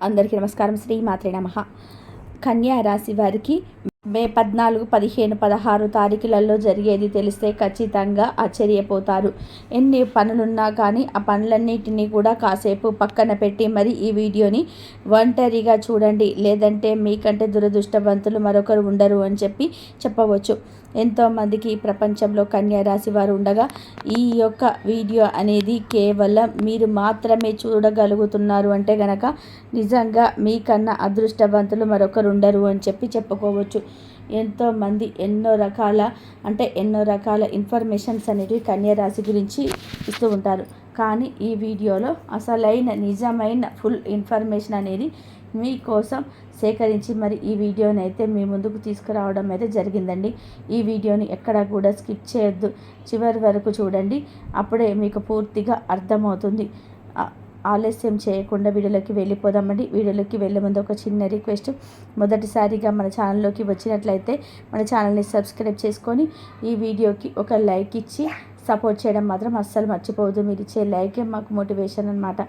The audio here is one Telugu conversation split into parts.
అందరికీ నమస్కారం. శ్రీ మాత్రే నమః. కన్యా రాశి వారికి మే 14, 15, 16 తారీఖులలో జరిగేది తెలిస్తే ఖచ్చితంగా ఆశ్చర్యపోతారు. ఎన్ని పనులున్నా కానీ ఆ పనులన్నిటినీ కూడా కాసేపు పక్కన పెట్టి మరి ఈ వీడియోని ఒంటరిగా చూడండి. లేదంటే మీకంటే దురదృష్టవంతులు మరొకరు ఉండరు అని చెప్పవచ్చు. ఎంతోమందికి ఈ ప్రపంచంలో కన్యా రాశి వారు ఉండగా ఈ యొక్క వీడియో అనేది కేవలం మీరు మాత్రమే చూడగలుగుతున్నారు అంటే గనక నిజంగా మీకన్నా అదృష్టవంతులు మరొకరు ఉండరు అని చెప్పుకోవచ్చు. ఎంతోమంది ఎన్నో రకాల ఇన్ఫర్మేషన్స్ అనేవి కన్యా రాశి గురించి ఇస్తూ ఉంటారు. కానీ ఈ వీడియోలో అసలైన నిజమైన ఫుల్ ఇన్ఫర్మేషన్ అనేది మీకోసం సేకరించి మరి ఈ వీడియోని అయితే మీ ముందుకు తీసుకురావడం అయితే జరిగిందండి. ఈ వీడియోని ఎక్కడా కూడా స్కిప్ చేయొద్దు, చివరి వరకు చూడండి. అప్పుడే మీకు పూర్తిగా అర్థమవుతుంది. ఆలస్యం చేయకుండా వీడియోలోకి వెళ్ళిపోదామండి. వీడియోలోకి వెళ్ళే ముందు ఒక చిన్న రిక్వెస్ట్, మొదటిసారిగా మన ఛానల్లోకి వచ్చినట్లయితే మన ఛానల్ని సబ్స్క్రైబ్ చేసుకొని ఈ వీడియోకి ఒక లైక్ ఇచ్చి సపోర్ట్ చేయడం మాత్రం అస్సలు మర్చిపోవద్దు. మీరు ఇచ్చే లైకే మాకు మోటివేషన్ అనమాట.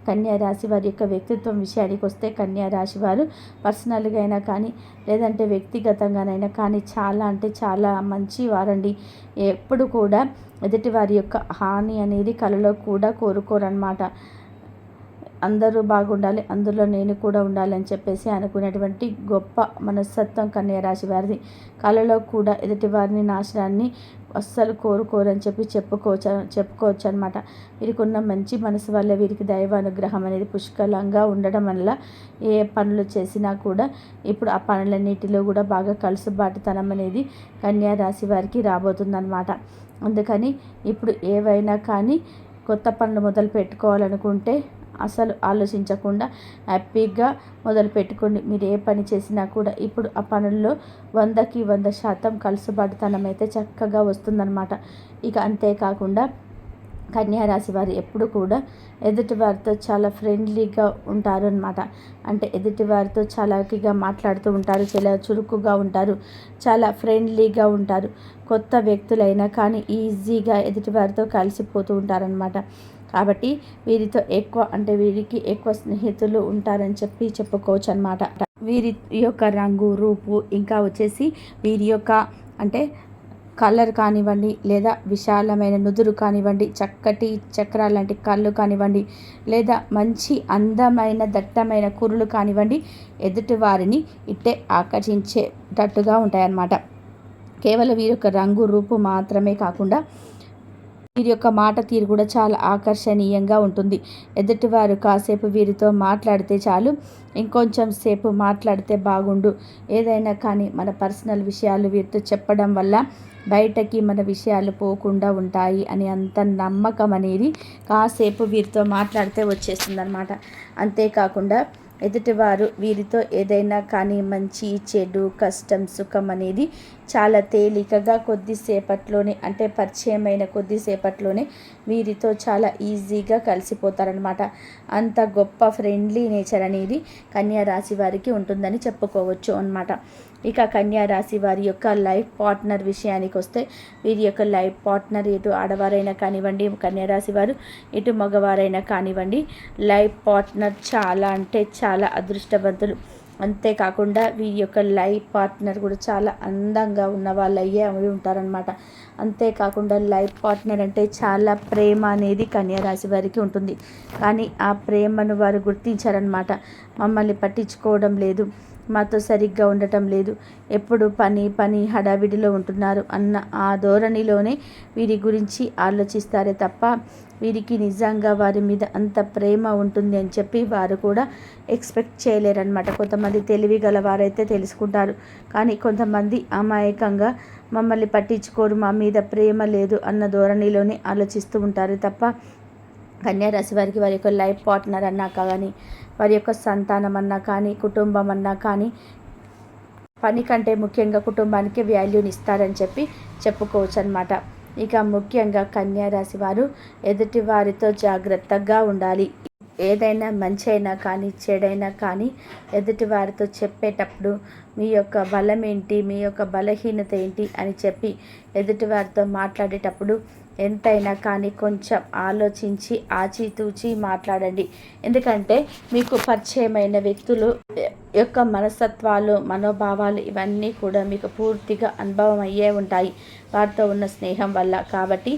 కన్యా రాశి వారి యొక్క వ్యక్తిత్వం విషయానికి వస్తే కన్యా రాశి వారు పర్సనల్గా అయినా కానీ లేదంటే వ్యక్తిగతంగానైనా కానీ చాలా అంటే చాలా మంచి వారండి. ఎప్పుడు కూడా ఎదుటి వారి యొక్క హాని అనేది కలలో కూడా కోరుకోరనమాట. అందరూ బాగుండాలి, అందులో నేను కూడా ఉండాలి అని చెప్పేసి అనుకునేటువంటి గొప్ప మనస్తత్వం కన్యా రాశి వారిది. కళలో కూడా ఎదుటి వారిని నాశనాన్ని అస్సలు కోరుకోరని చెప్పుకోవచ్చు అనమాట. వీరికున్న మంచి మనసు వల్ల వీరికి దైవ అనుగ్రహం అనేది పుష్కలంగా ఉండడం వల్ల ఏ పనులు చేసినా కూడా ఇప్పుడు ఆ పనులన్నిటిలో కూడా బాగా కలుసుబాటుతనం అనేది కన్యా రాశి వారికి రాబోతుందన్నమాట. అందుకని ఇప్పుడు ఏవైనా కానీ కొత్త పనులు మొదలు పెట్టుకోవాలనుకుంటే అసలు ఆలోచించకుండా హ్యాపీగా మొదలు పెట్టుకోండి. మీరు ఏ పని చేసినా కూడా ఇప్పుడు ఆ పనుల్లో 100కి 100% కలుసుబాటుతనం అయితే చక్కగా వస్తుందన్నమాట. ఇక అంతేకాకుండా కన్యా రాశి వారు ఎప్పుడు కూడా ఎదుటివారితో చాలా ఫ్రెండ్లీగా ఉంటారు అనమాట. అంటే ఎదుటివారితో చాలాకిగా మాట్లాడుతూ ఉంటారు, చాలా చురుకుగా ఉంటారు, చాలా ఫ్రెండ్లీగా ఉంటారు. కొత్త వ్యక్తులైనా కానీ ఈజీగా ఎదుటివారితో కలిసిపోతూ ఉంటారనమాట. కాబట్టి వీరికి ఎక్కువ స్నేహితులు ఉంటారని చెప్పుకోవచ్చు అనమాట. వీరి యొక్క రంగు, రూపు, ఇంకా వచ్చేసి వీరి యొక్క అంటే కలర్ కానివ్వండి, లేదా విశాలమైన నుదురు కానివ్వండి, చక్కటి చక్రాల లాంటి కళ్ళు కానివ్వండి, లేదా మంచి అందమైన దట్టమైన కురులు కానివ్వండి, ఎదుటి వారిని ఇట్టే ఆకర్షించేటట్టుగా ఉంటాయన్నమాట. కేవలం వీరి యొక్క రంగు, రూపు మాత్రమే కాకుండా వీరి యొక్క మాట తీరు కూడా చాలా ఆకర్షణీయంగా ఉంటుంది. ఎదుటివారు కాసేపు వీరితో మాట్లాడితే చాలు, ఇంకొంచెం సేపు మాట్లాడితే బాగుండు, ఏదైనా కానీ మన పర్సనల్ విషయాలు వీరితో చెప్పడం వల్ల బయటకి మన విషయాలు పోకుండా ఉంటాయి అని అంత నమ్మకం అనేది కాసేపు వీరితో మాట్లాడితే వచ్చేస్తుందన్నమాట. అంతేకాకుండా ఎదుటివారు వీరితో ఏదైనా కానీ మంచి, చెడు, కష్టం, సుఖం అనేది చాలా తేలికగా కొద్దిసేపట్లోనే అంటే పరిచయమైన కొద్దిసేపట్లోనే వీరితో చాలా ఈజీగా కలిసిపోతారనమాట. అంత గొప్ప ఫ్రెండ్లీ నేచర్ అనేది కన్యా రాశి వారికి ఉంటుందని చెప్పుకోవచ్చు అన్నమాట. ఇక కన్యా రాశి వారి యొక్క లైఫ్ పార్ట్నర్ విషయానికి వస్తే వీరి యొక్క లైఫ్ పార్ట్నర్ ఎటు ఆడవారైనా కానివ్వండి, కన్యా రాశి వారు ఎటు మగవారైనా కానివ్వండి, లైఫ్ పార్ట్నర్ చాలా అంటే చాలా అదృష్టవంతులు. అంతేకాకుండా వీరి యొక్క లైఫ్ పార్ట్నర్ కూడా చాలా అందంగా ఉన్న వాళ్ళు అయ్యే ఉంటారనమాట. అంతేకాకుండా లైఫ్ పార్ట్నర్ అంటే చాలా ప్రేమ అనేది కన్యా రాశి వారికి ఉంటుంది. కానీ ఆ ప్రేమను వారు గుర్తించారనమాట. మమ్మల్ని పట్టించుకోవడం లేదు, మాతో సరిగ్గా ఉండటం లేదు, ఎప్పుడు పని హడావిడిలో ఉంటున్నారు అన్న ఆ ధోరణిలోనే వీరి గురించి ఆలోచిస్తారే తప్ప వీరికి నిజంగా వారి మీద అంత ప్రేమ ఉంటుంది అని చెప్పి వారు కూడా ఎక్స్పెక్ట్ చేయలేరన్నమాట. కొంతమంది తెలివి గల వారైతే తెలుసుకుంటారు, కానీ కొంతమంది అమాయకంగా మమ్మల్ని పట్టించుకోరు, మా మీద ప్రేమ లేదు అన్న ధోరణిలోనే ఆలోచిస్తూ ఉంటారు తప్ప కన్యా రాశి వారికి వారి యొక్క లైఫ్ పార్ట్నర్ అన్నా కానీ, వారి యొక్క సంతానం అన్నా కానీ, కుటుంబం అన్నా కానీ పని కంటే ముఖ్యంగా కుటుంబానికి వాల్యూని ఇస్తారని చెప్పుకోవచ్చు అనమాట. ఇక ముఖ్యంగా కన్యా రాశి వారు ఎదుటి వారితో జాగ్రత్తగా ఉండాలి. ఏదైనా మంచి అయినా కానీ చెడైనా కానీ ఎదుటి వారితో చెప్పేటప్పుడు మీ యొక్క బలం ఏంటి, మీ యొక్క బలహీనత ఏంటి అని చెప్పి ఎదుటి వారితో మాట్లాడేటప్పుడు ఎంతైనా కానీ కొంచెం ఆలోచించి ఆచితూచి మాట్లాడండి. ఎందుకంటే మీకు పరిచయమైన వ్యక్తులు యొక్క మనస్తత్వాలు, మనోభావాలు ఇవన్నీ కూడా మీకు పూర్తిగా అనుభవం అయ్యే ఉంటాయి వారితో ఉన్న స్నేహం వల్ల. కాబట్టి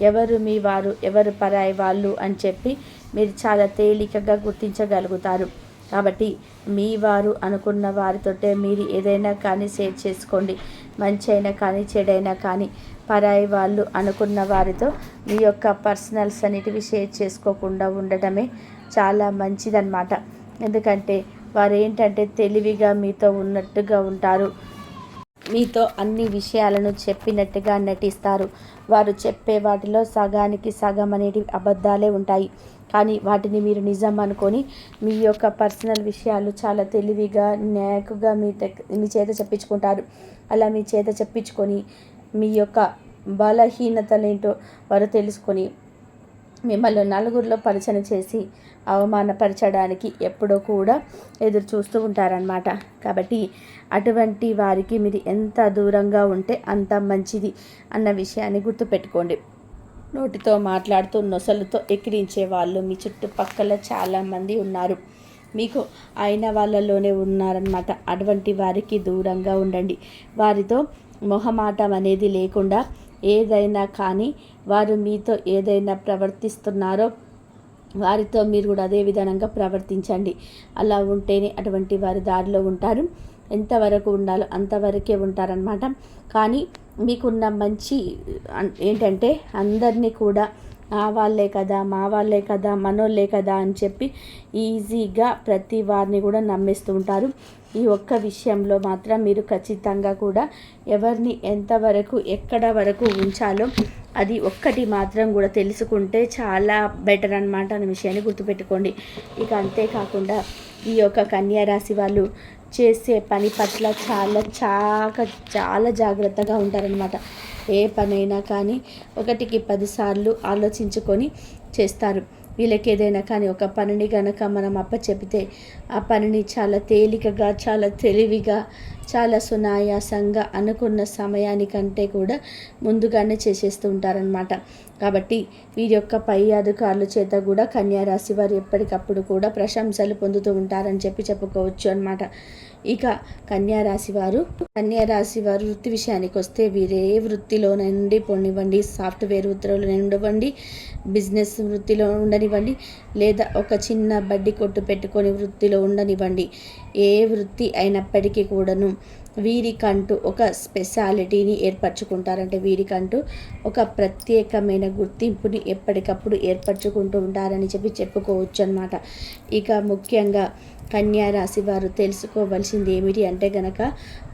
ఎవరు మీ వారు, ఎవరు పరాయి వాళ్ళు అని చెప్పి మీరు చాలా తేలికగా గుర్తించగలుగుతారు. కాబట్టి మీ వారు అనుకున్న వారితోటే మీరు ఏదైనా కానీ షేర్ చేసుకోండి. మంచి అయినా కానీ చెడైనా కానీ పరాయి వాళ్ళు అనుకున్న వారితో మీ యొక్క పర్సనల్స్ అనేటివి షేర్ చేసుకోకుండా ఉండటమే చాలా మంచిదన్నమాట. ఎందుకంటే వారు ఏంటంటే తెలివిగా మీతో ఉన్నట్టుగా ఉంటారు, మీతో అన్ని విషయాలను చెప్పినట్టుగా నటిస్తారు. వారు చెప్పే వాటిలో సగానికి సగం అనేటివి అబద్ధాలే ఉంటాయి. కానీ వాటిని మీరు నిజం అనుకొని మీ యొక్క పర్సనల్ విషయాలు చాలా తెలివిగా న్యాకుగా మీ చేత చెప్పించుకుంటారు. అలా మీ చేత చెప్పించుకొని మీ యొక్క బలహీనతలేంటో వారు తెలుసుకొని మిమ్మల్ని నలుగురిలో పరిచయం చేసి అవమానపరచడానికి ఎప్పుడో కూడా ఎదురు చూస్తూ ఉంటారనమాట. కాబట్టి అటువంటి వారికి మీరు ఎంత దూరంగా ఉంటే అంత మంచిది అన్న విషయాన్ని గుర్తుపెట్టుకోండి. నోటితో మాట్లాడుతూ నొసలుతో ఎక్కిరించే వాళ్ళు మీ చుట్టుపక్కల చాలామంది ఉన్నారు, మీకు అయిన వాళ్ళలోనే ఉన్నారనమాట. అటువంటి వారికి దూరంగా ఉండండి. వారితో మొహమాటం అనేది లేకుండా ఏదైనా కానీ వారు మీతో ఏదైనా ప్రవర్తిస్తున్నారో వారితో మీరు కూడా అదే విధంగా ప్రవర్తించండి. అలా ఉంటేనే అటువంటి వారి దారిలో ఉంటారు. ఎంతవరకు ఉండాలో అంతవరకే ఉంటారనమాట. కానీ మీకున్న మంచి ఏంటంటే అందరినీ కూడా ఆ వాళ్ళే కదా, మా వాళ్ళే కదా, మనోళ్ళే కదా అని చెప్పి ఈజీగా ప్రతి వారిని కూడా నమ్మేస్తూ ఉంటారు. ఈ ఒక్క విషయంలో మాత్రం మీరు ఖచ్చితంగా కూడా ఎవరిని ఎంతవరకు ఎక్కడ వరకు ఉంచాలో అది ఒక్కటి మాత్రం కూడా తెలుసుకుంటే చాలా బెటర్ అనమాట అనే విషయాన్ని గుర్తుపెట్టుకోండి. ఇక అంతేకాకుండా ఈ యొక్క కన్యా రాశి వాళ్ళు చేసే పని పట్ల చాలా జాగ్రత్తగా ఉంటారనమాట. ఏ పనైనా కానీ 1కి 10 సార్లు ఆలోచించుకొని చేస్తారు. వీళ్ళకి ఏదైనా కానీ ఒక పనిని కనుక మనం అప్పచెపితే ఆ పనిని చాలా తేలికగా, చాలా తెలివిగా, చాలా సునాయాసంగా అనుకున్న సమయానికంటే కూడా ముందుగానే చేసేస్తూ ఉంటారనమాట. కాబట్టి వీరి యొక్క పై అధికారుల చేత కూడా కన్యా రాశి వారు ఎప్పటికప్పుడు కూడా ప్రశంసలు పొందుతూ ఉంటారని చెప్పుకోవచ్చు అనమాట. ఇక కన్యా రాశి వారు వృత్తి విషయానికి వస్తే వీరే వృత్తిలో నుండి పొందివ్వండి, సాఫ్ట్వేర్ వృత్తిలో ఉండవండి, బిజినెస్ వృత్తిలో ఉండనివ్వండి, లేదా ఒక చిన్న బడ్డీ కొట్టు పెట్టుకొని వృత్తిలో ఉండనివ్వండి, ఏ వృత్తి అయినప్పటికీ కూడాను వీరికంటూ ఒక స్పెషాలిటీని ఏర్పరచుకుంటారంటే వీరికంటూ ఒక ప్రత్యేకమైన గుర్తింపుని ఎప్పటికప్పుడు ఏర్పరచుకుంటూ ఉంటారని చెప్పుకోవచ్చు అన్నమాట. ఇక ముఖ్యంగా కన్యా రాశి వారు తెలుసుకోవాల్సింది ఏమిటి అంటే గనక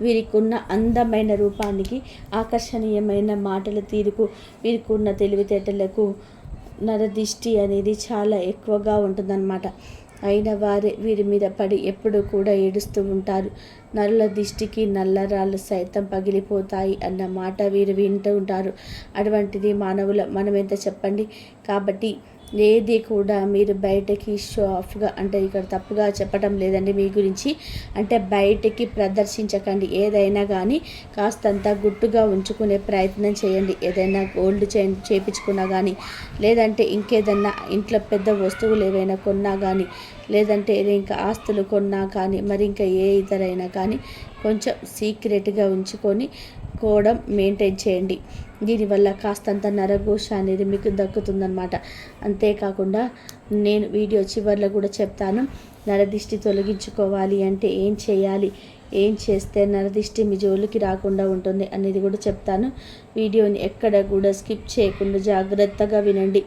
వీరికి ఉన్న అందమైన రూపానికి, ఆకర్షణీయమైన మాటల తీరుకు, వీరికి ఉన్న తెలివితేటలకు నరదిష్టి అనేది చాలా ఎక్కువగా ఉంటుందన్నమాట. అయిన వారే వీరి మీద పడి ఎప్పుడు కూడా ఏడుస్తూ ఉంటారు. నల్ల దిష్టికి నల్లరాళ్ళు సైతం పగిలిపోతాయి అన్న మాట వీరు వింటూ ఉంటారు. అటువంటిది మనం ఎంత చెప్పండి. కాబట్టి ఏది కూడా మీరు బయటకి షో ఆఫ్గా, అంటే ఇక్కడ తప్పుగా చెప్పడం లేదండి మీ గురించి, అంటే బయటికి ప్రదర్శించకండి. ఏదైనా కానీ కాస్తంత గుట్టుగా ఉంచుకునే ప్రయత్నం చేయండి. ఏదైనా గోల్డ్ చేయించుకున్నా కానీ, లేదంటే ఇంకేదన్నా ఇంట్లో పెద్ద వస్తువులు ఏవైనా కొన్నా కానీ, లేదంటే ఇంకా ఆస్తులు కొన్నా కానీ, మరి ఇంకా ఏ ఇతరైనా కానీ కొంచెం సీక్రెట్గా ఉంచుకొని కోవడం మెయింటైన్ చేయండి. దీనివల్ల కాస్తంత నరఘోష అనేది మీకు దక్కుతుందన్నమాట. అంతేకాకుండా నేను వీడియో చివరిలో కూడా చెప్తాను, నరదిష్టి తొలగించుకోవాలి అంటే ఏం చేయాలి, ఏం చేస్తే నరదిష్టి మీ జోలికి రాకుండా ఉంటుంది అనేది కూడా చెప్తాను. వీడియోని ఎక్కడ కూడా స్కిప్ చేయకుండా జాగ్రత్తగా వినండి.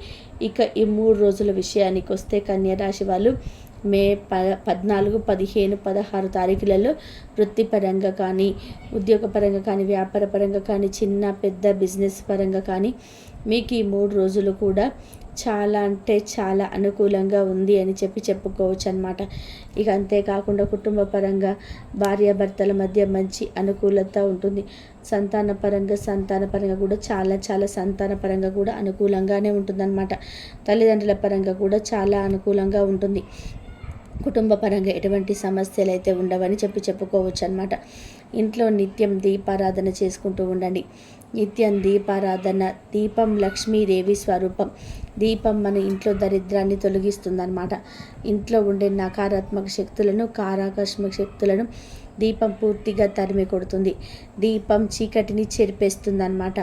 ఇక ఈ 3 రోజుల విషయానికి వస్తే కన్యా రాశి వాళ్ళు మే 14, 15, 16 తారీఖులలో వృత్తిపరంగా కానీ, ఉద్యోగపరంగా కానీ, వ్యాపార పరంగా కానీ, చిన్న పెద్ద బిజినెస్ పరంగా కానీ మీకు ఈ 3 రోజులు కూడా చాలా అంటే చాలా అనుకూలంగా ఉంది అని చెప్పుకోవచ్చు అన్నమాట. ఇక అంతేకాకుండా కుటుంబ పరంగా భార్యాభర్తల మధ్య మంచి అనుకూలత ఉంటుంది. సంతాన పరంగా కూడా చాలా సంతాన పరంగా కూడా అనుకూలంగానే ఉంటుందన్నమాట. తల్లిదండ్రుల పరంగా కూడా చాలా అనుకూలంగా ఉంటుంది. కుటుంబ పరంగా ఎటువంటి సమస్యలు అయితే ఉండవని చెప్పుకోవచ్చు అనమాట. ఇంట్లో నిత్యం దీపారాధన చేసుకుంటూ ఉండండి. నిత్యం దీపారాధన. దీపం లక్ష్మీదేవి స్వరూపం. దీపం మన ఇంట్లో దరిద్రాన్ని తొలగిస్తుందన్నమాట. ఇంట్లో ఉండే నకారాత్మక శక్తులను, కారాకస్మక శక్తులను దీపం పూర్తిగా తరిమి కొడుతుంది. దీపం చీకటిని చెరిపేస్తుందన్నమాట.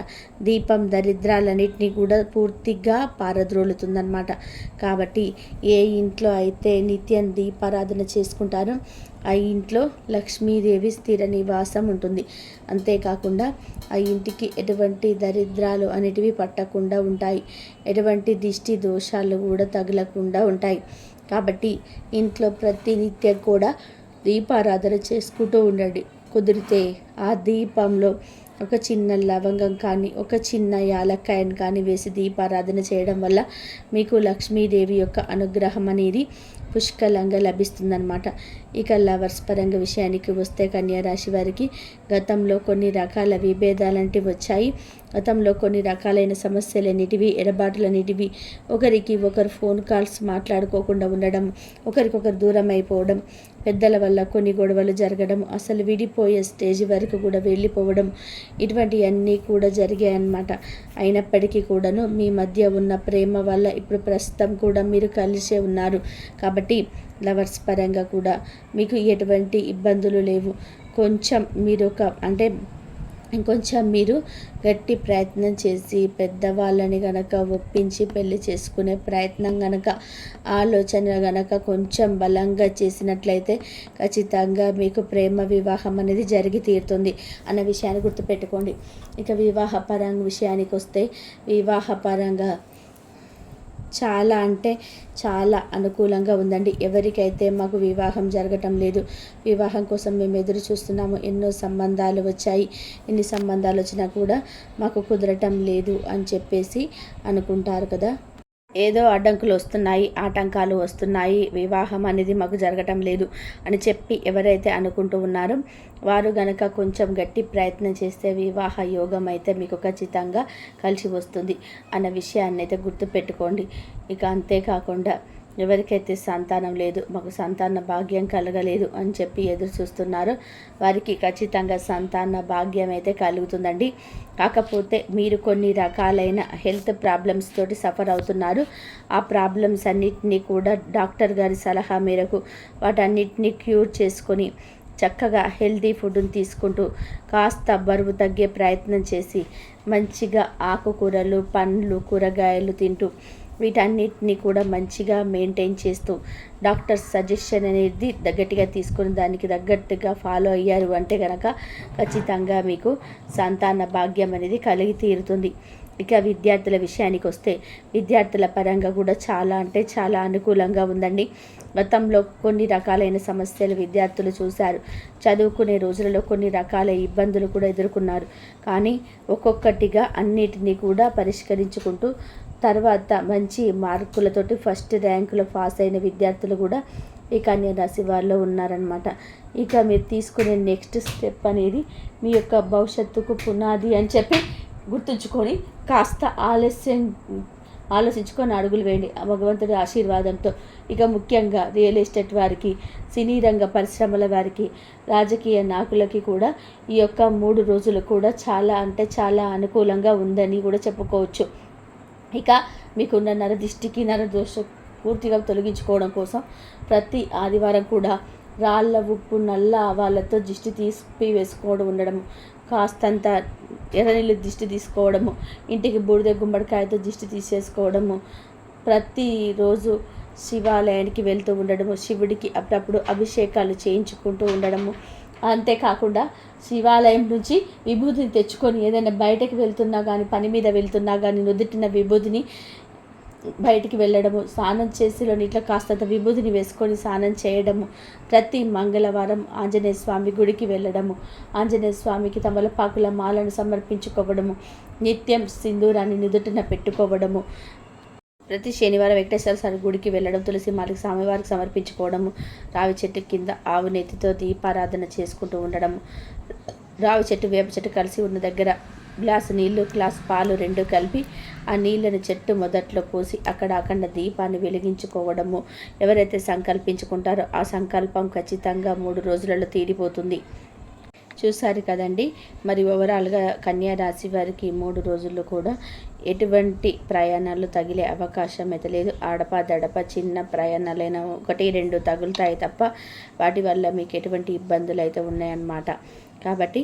దీపం దరిద్రాలన్నింటినీ కూడా పూర్తిగా పారద్రోలుతుందన్నమాట. కాబట్టి ఏ ఇంట్లో అయితే నిత్యం దీపారాధన చేసుకుంటారో ఆ ఇంట్లో లక్ష్మీదేవి స్థిర నివాసం ఉంటుంది. అంతేకాకుండా ఆ ఇంటికి ఎటువంటి దరిద్రాలు అనేటివి పట్టకుండా ఉంటాయి. ఎటువంటి దిష్టి దోషాలు కూడా తగలకుండా ఉంటాయి. కాబట్టి ఇంట్లో ప్రతినిత్యం కూడా దీపారాధన చేసుకుంటూ ఉండండి. కుదిరితే ఆ దీపంలో ఒక చిన్న లవంగం కానీ, ఒక చిన్న యాలక్కాయను కానీ వేసి దీపారాధన చేయడం వల్ల మీకు లక్ష్మీదేవి యొక్క అనుగ్రహం అనేది పుష్కలంగా లభిస్తుందన్నమాట. ఇక లవర్స్ పరంగా విషయానికి వస్తే కన్యారాశి వారికి గతంలో కొన్ని రకాల విభేదాలంటివి వచ్చాయి. గతంలో కొన్ని రకాలైన సమస్యలన్నిటివి, ఎడబాటులన్నిటివి, ఒకరికి ఒకరు ఫోన్ కాల్స్ మాట్లాడుకోకుండా ఉండడం, ఒకరికొకరు దూరం అయిపోవడం, పెద్దల వల్ల కొన్ని గొడవలు జరగడం, అసలు విడిపోయే స్టేజ్ వరకు కూడా వెళ్ళిపోవడం, ఇటువంటివన్నీ కూడా జరిగాయన్నమాట. అయినప్పటికీ కూడాను మీ మధ్య ఉన్న ప్రేమ వల్ల ఇప్పుడు ప్రస్తుతం కూడా మీరు కలిసే ఉన్నారు. కాబట్టి లవర్స్ పరంగా కూడా మీకు ఎటువంటి ఇబ్బందులు లేవు. కొంచెం మీరు ఇంకొంచెం మీరు గట్టి ప్రయత్నం చేసి పెద్దవాళ్ళని గనక ఒప్పించి పెళ్లి చేసుకునే ప్రయత్నం గనక, ఆలోచన గనక కొంచెం బలంగా చేసినట్లయితే ఖచ్చితంగా మీకు ప్రేమ వివాహం అనేది జరిగి తీరుతుంది అన్న విషయాన్ని గుర్తుపెట్టుకోండి. ఇక వివాహపరంగా విషయానికి వస్తే వివాహపరంగా చాలా అంటే చాలా అనుకూలంగా ఉందండి. ఎవరికైతే మాకు వివాహం జరగటం లేదు, వివాహం కోసం మేము ఎదురు చూస్తున్నాము, ఎన్నో సంబంధాలు వచ్చాయి, ఎన్ని సంబంధాలు వచ్చినా కూడా మాకు కుదరటం లేదు అని చెప్పేసి అనుకుంటారు కదా. ఏదో అడ్డంకులు వస్తున్నాయి, ఆటంకాలు వస్తున్నాయి, వివాహం అనేది మాకు జరగటం లేదు అని చెప్పి ఎవరైతే అనుకుంటూ ఉన్నారో వారు గనక కొంచెం గట్టి ప్రయత్నం చేస్తే వివాహ యోగం అయితే మీకు ఖచ్చితంగా కలిసి వస్తుంది అన్న విషయాన్ని అయితే గుర్తుపెట్టుకోండి. ఇక అంతేకాకుండా ఎవరికైతే సంతానం లేదు, మాకు సంతాన భాగ్యం కలగలేదు అని చెప్పి ఎదురు చూస్తున్నారో వారికి ఖచ్చితంగా సంతాన భాగ్యం అయితే కలుగుతుందండి. కాకపోతే మీరు కొన్ని రకాలైన హెల్త్ ప్రాబ్లమ్స్ తోటి సఫర్ అవుతున్నారు. ఆ ప్రాబ్లమ్స్ అన్నిటినీ కూడా డాక్టర్ గారి సలహా మేరకు వాటన్నిటిని క్యూర్ చేసుకొని చక్కగా హెల్తీ ఫుడ్ని తీసుకుంటూ కాస్త బరువు తగ్గే ప్రయత్నం చేసి మంచిగా ఆకుకూరలు, పండ్లు, కూరగాయలు తింటూ వీటన్నిటిని కూడా మంచిగా మెయింటైన్ చేస్తూ డాక్టర్ సజెషన్ అనేది గట్టిగా తీసుకుని దానికి తగ్గట్టుగా ఫాలో అయ్యారు అంటే కనుక ఖచ్చితంగా మీకు సంతాన భాగ్యం అనేది కలిగి తీరుతుంది. ఇక విద్యార్థుల విషయానికి వస్తే విద్యార్థుల పరంగా కూడా చాలా అంటే చాలా అనుకూలంగా ఉందండి. గతంలో కొన్ని రకాలైన సమస్యలు విద్యార్థులు చూశారు. చదువుకునే రోజులలో కొన్ని రకాల ఇబ్బందులు కూడా ఎదుర్కొన్నారు. కానీ ఒక్కొక్కటిగా అన్నిటినీ కూడా పరిష్కరించుకుంటూ తర్వాత మంచి మార్కులతోటి ఫస్ట్ ర్యాంకులో పాస్ అయిన విద్యార్థులు కూడా ఈ కన్యా రాశి వారిలో ఉన్నారనమాట. ఇక మీరు తీసుకునే నెక్స్ట్ స్టెప్ అనేది మీ యొక్క భవిష్యత్తుకు పునాది అని చెప్పి గుర్తుంచుకొని కాస్త ఆలోచించుకొని అడుగులు వేయండి భగవంతుడి ఆశీర్వాదంతో. ఇక ముఖ్యంగా రియల్ ఎస్టేట్ వారికి, సినీ రంగ పరిశ్రమల వారికి, రాజకీయ నాయకులకి కూడా ఈ యొక్క 3 రోజులు కూడా చాలా అంటే చాలా అనుకూలంగా ఉందని కూడా చెప్పుకోవచ్చు. ఇక మీకున్న నరదిష్టికి, నరదోష పూర్తిగా తొలగించుకోవడం కోసం ప్రతి ఆదివారం కూడా రాళ్ళ ఉప్పు, నల్ల ఆవాలతో దిష్టి తీసి వేసుకోవడం ఉండడము, కాస్తంత ఎర్రనీళ్ళు దిష్టి తీసుకోవడము, ఇంటికి బూడిద గుమ్మడికాయతో దిష్టి తీసేసుకోవడము, ప్రతిరోజు శివాలయానికి వెళ్తూ ఉండడము, శివుడికి అప్పుడప్పుడు అభిషేకాలు చేయించుకుంటూ ఉండడము, అంతేకాకుండా శివాలయం నుంచి విభూతిని తెచ్చుకొని ఏదైనా బయటకు వెళ్తున్నా కానీ, పని మీద వెళ్తున్నా కానీ నుదుటిన విభూతిని బయటికి వెళ్ళడము, స్నానం చేసిలో నీటిలో కాస్తంత విభూతిని వేసుకొని స్నానం చేయడము, ప్రతి మంగళవారం ఆంజనేయ స్వామి గుడికి వెళ్ళడము, ఆంజనేయ స్వామికి తమలపాకుల మాలను సమర్పించుకోవడము, నిత్యం సింధూరాన్ని నుదుటిన పెట్టుకోవడము, ప్రతి శనివారం వెంకటేశ్వర స్వామి గుడికి వెళ్ళడం, తులసి మాలకి స్వామివారికి సమర్పించుకోవడము, రావి చెట్టు కింద ఆవు నెత్తితో దీపారాధన చేసుకుంటూ ఉండడము, రావి చెట్టు, వేప చెట్టు కలిసి ఉన్న దగ్గర గ్లాసు నీళ్ళు, గ్లాసు పాలు 2 కలిపి ఆ నీళ్ళని చెట్టు మొదట్లో పోసి అక్కడ అఖండ దీపాన్ని వెలిగించుకోవడము. ఎవరైతే సంకల్పించుకుంటారో ఆ సంకల్పం ఖచ్చితంగా 3 రోజులలో తీరిపోతుంది. చూసారు కదండి. మరి ఓవరాల్గా కన్యా రాశి వారికి 3 రోజుల్లో కూడా ఎటువంటి ప్రయాణాలు తగిలే అవకాశం అయితే లేదు. అడపదడప చిన్న ప్రయాణాలైనా 1, 2 తగులుతాయి తప్ప వాటి వల్ల మీకు ఎటువంటి ఇబ్బందులు అయితే ఉన్నాయన్నమాట. కాబట్టి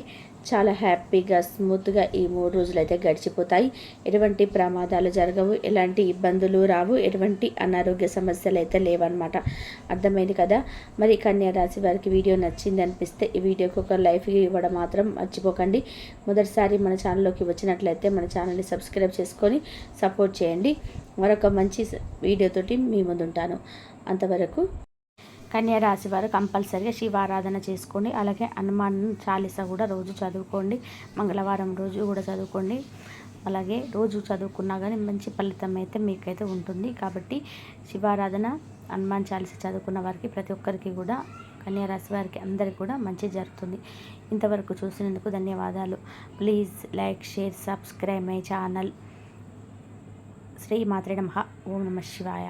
చాలా హ్యాపీగా స్మూత్గా ఈ 3 రోజులు అయితే గడిచిపోతాయి. ఎటువంటి ప్రమాదాలు జరగవు, ఎలాంటి ఇబ్బందులు రావు, ఎటువంటి అనారోగ్య సమస్యలు అయితే లేవన్నమాట. అర్థమైంది కదా. మరి కన్యా రాశి వారికి వీడియో నచ్చింది అనిపిస్తే ఈ వీడియోకి ఒక లైక్ ఇవ్వడం మాత్రం మర్చిపోకండి. మొదటిసారి మన ఛానల్లోకి వచ్చినట్లయితే మన ఛానల్ని సబ్స్క్రైబ్ చేసుకొని సపోర్ట్ చేయండి. మరొక మంచి వీడియోతోటి మీ ముందుంటాను. అంతవరకు కన్యా రాశి వారు కంపల్సరిగా శివారాధన చేసుకోండి. అలాగే హనుమాన్ చాలీసా కూడా రోజు చదువుకోండి. మంగళవారం రోజు కూడా చదువుకోండి. అలాగే రోజు చదువుకున్నా కానీ మంచి ఫలితం అయితే మీకైతే ఉంటుంది. కాబట్టి శివారాధన, హనుమాన్ చాలీసా చదువుకున్న వారికి ప్రతి ఒక్కరికి కూడా, కన్యా రాశి వారికి అందరికీ కూడా మంచి జరుగుతుంది. ఇంతవరకు చూసినందుకు ధన్యవాదాలు. Please like, share, subscribe my channel. Shri మాత్రే నమః. ఓం నమః శివాయ.